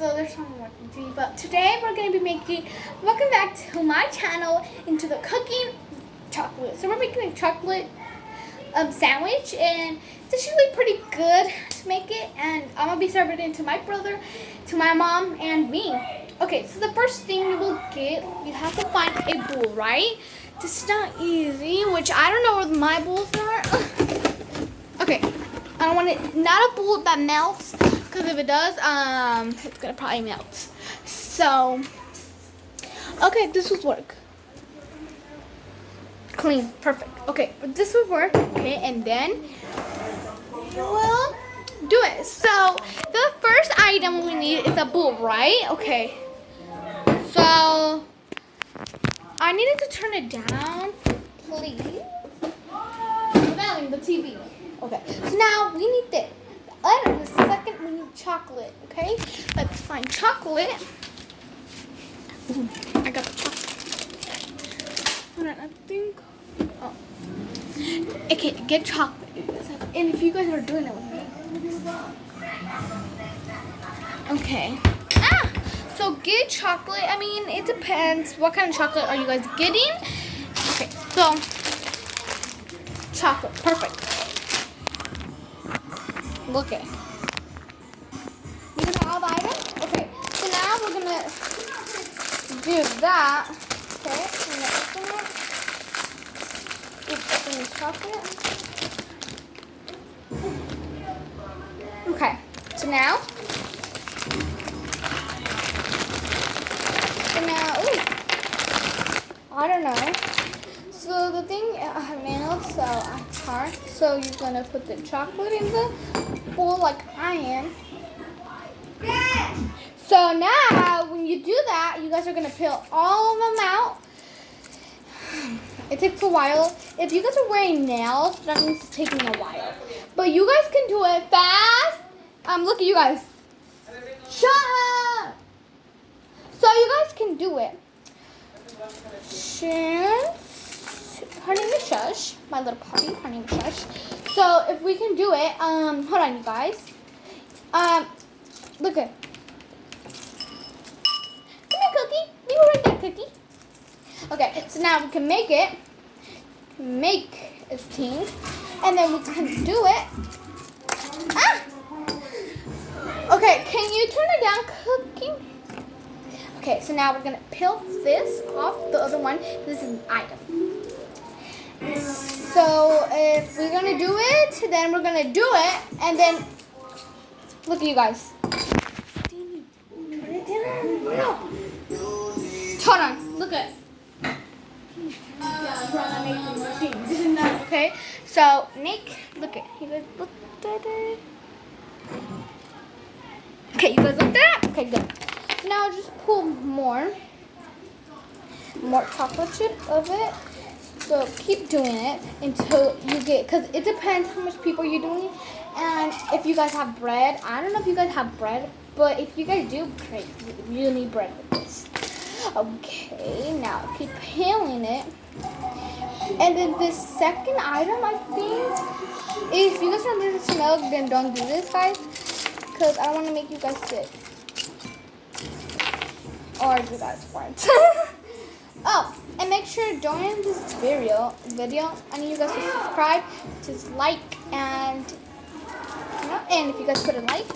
so there's someone watching TV. But today we're going to be making, welcome back to my channel, into the cooking chocolate. So we're making a chocolate sandwich, and it's actually pretty good to make it. And I'm going to be serving it to my brother, to my mom, and me. Okay, so the first thing you will get, you have to find a bowl, right? This is not easy, which I don't know where my bowls are. Okay, I don't want it, not a bowl that melts, because if it does, it's gonna probably melt. So, okay, this would work. Clean, perfect. Okay, but this would work. Okay, and then we'll do it. So the first item we need is a bowl, right? Okay. So I needed to turn it down, please. Volume, the TV. Okay, so now we need this. And the second, we need chocolate. Okay, let's find chocolate. Ooh, I got the chocolate. Hold on, I think. Oh, okay, get chocolate. And if you guys are doing it with me, okay. So get chocolate. I mean, it depends. What kind of chocolate are you guys getting? Okay, so chocolate, perfect. Look at it. You can all buy it? Okay, so now we're gonna do that. Okay, I'm gonna open it. Oops, open this chocolate. Okay, so now, ooh, I don't know. So the thing I have nailed, so it's hard. So you're gonna put the chocolate in the bowl like I am. So now when you do that, you guys are gonna peel all of them out. It takes a while. If you guys are wearing nails, that means it's taking a while. But you guys can do it fast. Look at you guys. Shut up. So you guys can do it. Her name is Shush, my little puppy. Her name is Shush. So if we can do it, hold on, you guys. Look at. Come here, Cookie. You were right there, Cookie. Okay, so now we can make it. Make a team, and then we can do it. Okay, can you turn it down, Cookie? Okay, so now we're gonna peel this off the other one. This is an item. So if we're gonna do it, then we're gonna do it, and then look at you guys. Hold on, look at. Okay, so Nick, look at. You guys look at it. Okay, you guys look at it. Okay, good. So now just pull more chocolate chip of it. So keep doing it until you get, because it depends how much people you're doing. And if you guys have bread, I don't know if you guys have bread, but if you guys do, great, you need bread with this. Okay, now keep peeling it. And then the second item, I think, is, if you guys are allergic to milk, then don't do this, guys, because I don't want to make you guys sick. Or you guys weren't. Oh, and make sure during this video, I need you guys to subscribe, to like, and if you guys put a like,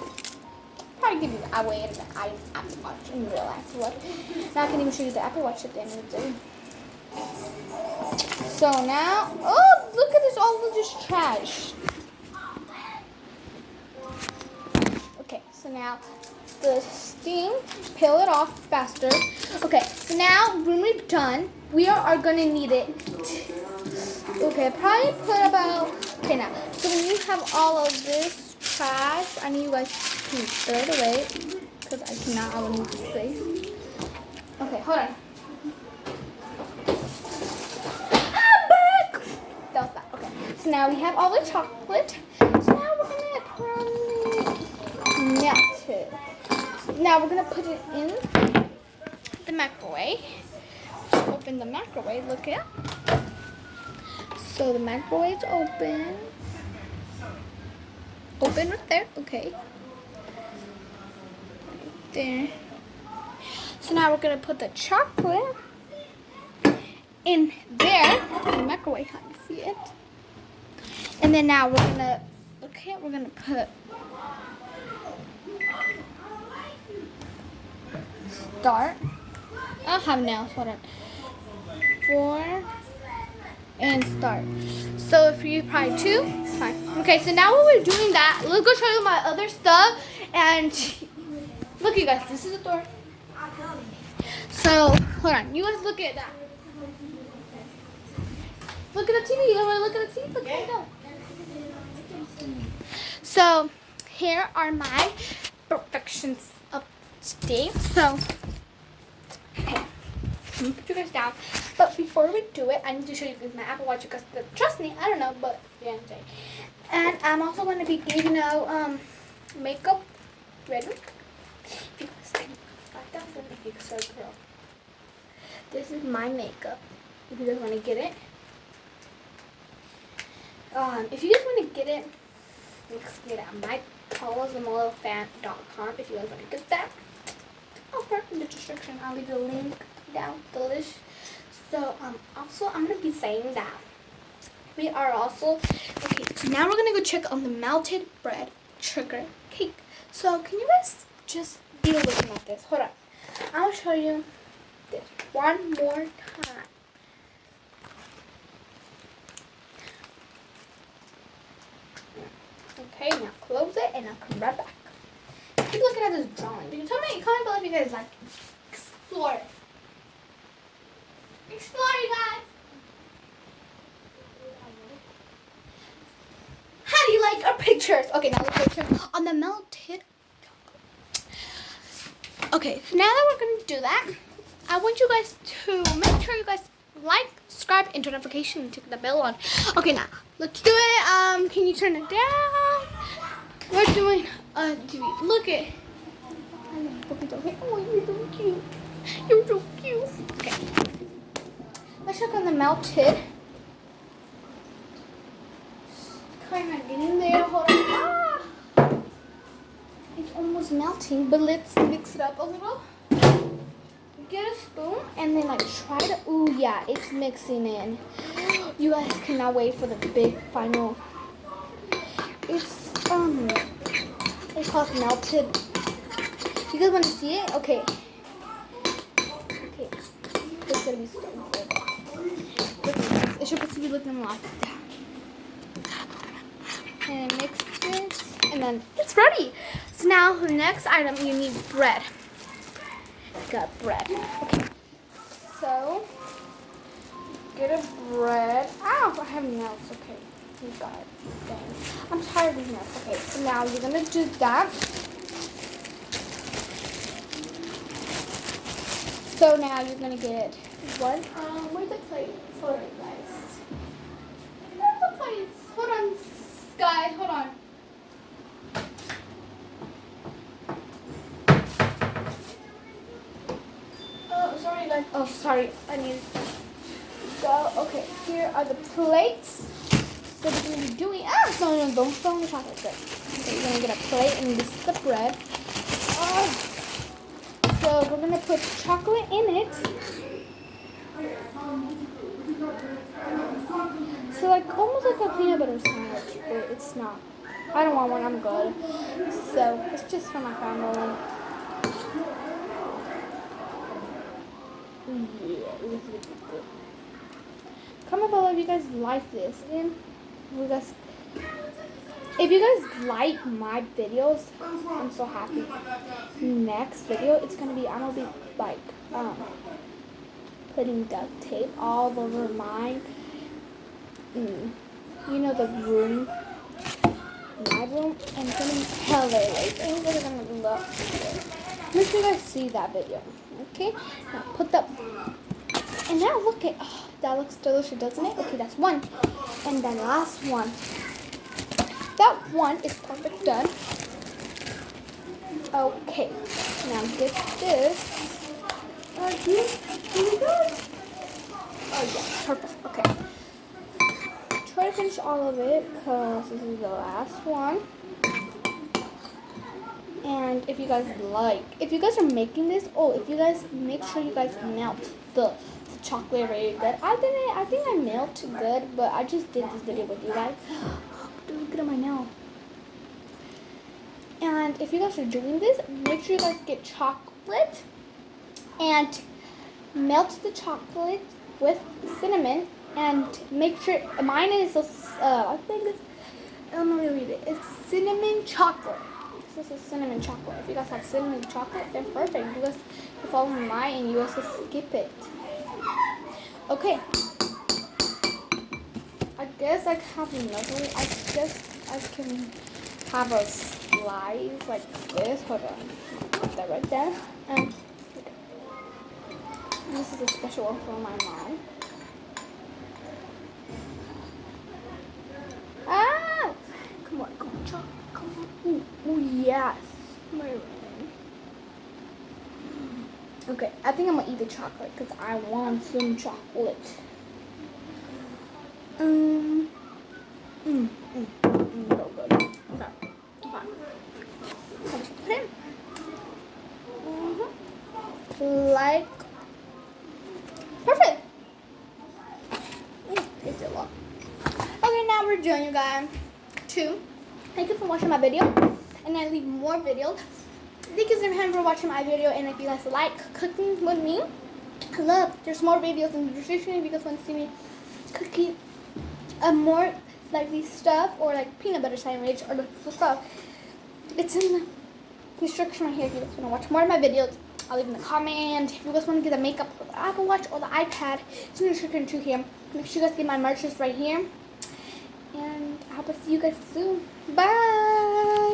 probably give you the way and the Apple Watch in real Apple Watch. Now I can even show you the Apple Watch at the end of the day. So now, oh, look at this, all of this trash. Okay, so now the steam, peel it off faster. Okay, so now when we're done, we are going to need it. Okay, probably put about, okay now, so when you have all of this trash, I need you guys to throw it away, because I cannot, I will need this place. Okay, hold on. I'm back! That was bad, okay. So now we have all the chocolate. So now we're going to probably melt it. Now we're going to put it in the microwave. Open the microwave, look it. So the microwave's open. Open right there, okay. there. So now we're gonna put the chocolate in there in the microwave. How do you see it? And then now we're gonna put start. I don't have nails. Hold on. 4 and start. So if you probably 2, fine. Okay, so now while we're doing that, let's go show you my other stuff. And look, you guys, this is the door. So hold on, you guys look at that. Look at the TV. You want to look at the TV? Look at it. So here are my perfections of today. So okay. I'm gonna put you guys down, but before we do it, I need to show you guys my Apple Watch because trust me, I don't know, but yeah, okay. And I'm also going to be giving out makeup ready. Because I thought it would be so girl. This is my makeup. If you guys want to get it, if you guys want to get it, you can get it on my Paola Zamolo fan.com. If you guys want to get that, over in the description, I'll leave the link down the list. So also I'm gonna be saying that we are also okay. So now we're gonna go check on the melted bread sugar cake. So can you guys just be looking at this? Hold on, I'll show you this one more time. Okay, now close it and I'll come right back. Keep looking at this drawing. Can you tell me? Comment below if you guys like explore it. Explore, you guys. How do you like our pictures? Okay, now the picture on the melted. Okay, so now that we're gonna do that, I want you guys to make sure you guys like, subscribe, and turn notification and turn the bell on. Okay, now let's do it. Can you turn it down? We're doing TV. Look at. Oh, you're so cute. You're so cute. Okay. Let's check on the melted. Kind of getting there. Hold on. Ah! It's almost melting, but let's mix it up a little. Get a spoon and then like try to. Ooh, yeah, it's mixing in. You guys cannot wait for the big final. It's called melted. You guys want to see it? Okay. Okay. It's gonna be so good. It's supposed to be looking like that. And mix this, and then it's ready. So now the next item, you need bread. Got bread. Okay. So get a bread. Ow! I have nails. Okay. You got it. Dang. I'm tired of these nails. Okay. So now you're gonna do that. So now you're gonna get one. Where's the plate? Hold on, guys. Where's the plates? Hold on, guys. Hold on. Oh, sorry, guys. Oh, sorry. I need to go. Okay, here are the plates. So we're gonna be doing. No, don't throw the chocolate. Good. Okay, you're gonna get a plate, and this is the bread. Oh. So we're gonna put chocolate in it. So like almost like a peanut butter sandwich, but it's not. I don't want one, I'm good. So it's just for my family. Yeah, it looks really good. Comment below if you guys like this. And if you guys like my videos, I'm so happy. Next video, it's gonna be, I'm gonna be like putting duct tape all over mine. You know the room, my room, and it's gonna be hilarious. And you guys are gonna love it. Make sure you guys see that video. Okay, now put the, and now look at, oh, that looks delicious, doesn't it? Okay, that's one, and then last one. That one is perfect done. Okay, now get this. Here we go. Oh yeah, perfect. Okay. Try to finish all of it because this is the last one. And if you guys are making this, if you guys make sure you guys melt the chocolate very good. I think I melt good, but I just did this video with you guys. Dude, look at my nail. And if you guys are doing this, make sure you guys get chocolate and melt the chocolate with cinnamon, and make sure mine is I think it's, I don't know how to read it. It's cinnamon chocolate. This is cinnamon chocolate. If you guys have cinnamon chocolate, then perfect. You guys can follow mine and you guys can skip it. Okay. I guess I have another. I guess I can have a slice like this. Hold on. Put that right there. And this is a special one for my mom. Ah! Come on, chocolate. Come on. Ooh, yes. Okay, I think I'm gonna eat the chocolate because I want some chocolate. So good. Okay. Like perfect. Tastes a lot. Okay, now we're done, you guys. Thank you for watching my video, and I leave more videos. Thank you so much for watching my video, and if you guys like cooking with me, there's more videos in the description if you guys want to see me cooking more like these stuff, or like peanut butter sandwich, or the stuff. It's in the description right here if you guys want to watch more of my videos. I'll leave in the comment. If you guys want to get the makeup for the Apple Watch or the iPad, it's in the description too here. Make sure you guys get my merch right here. And I hope to see you guys soon. Bye!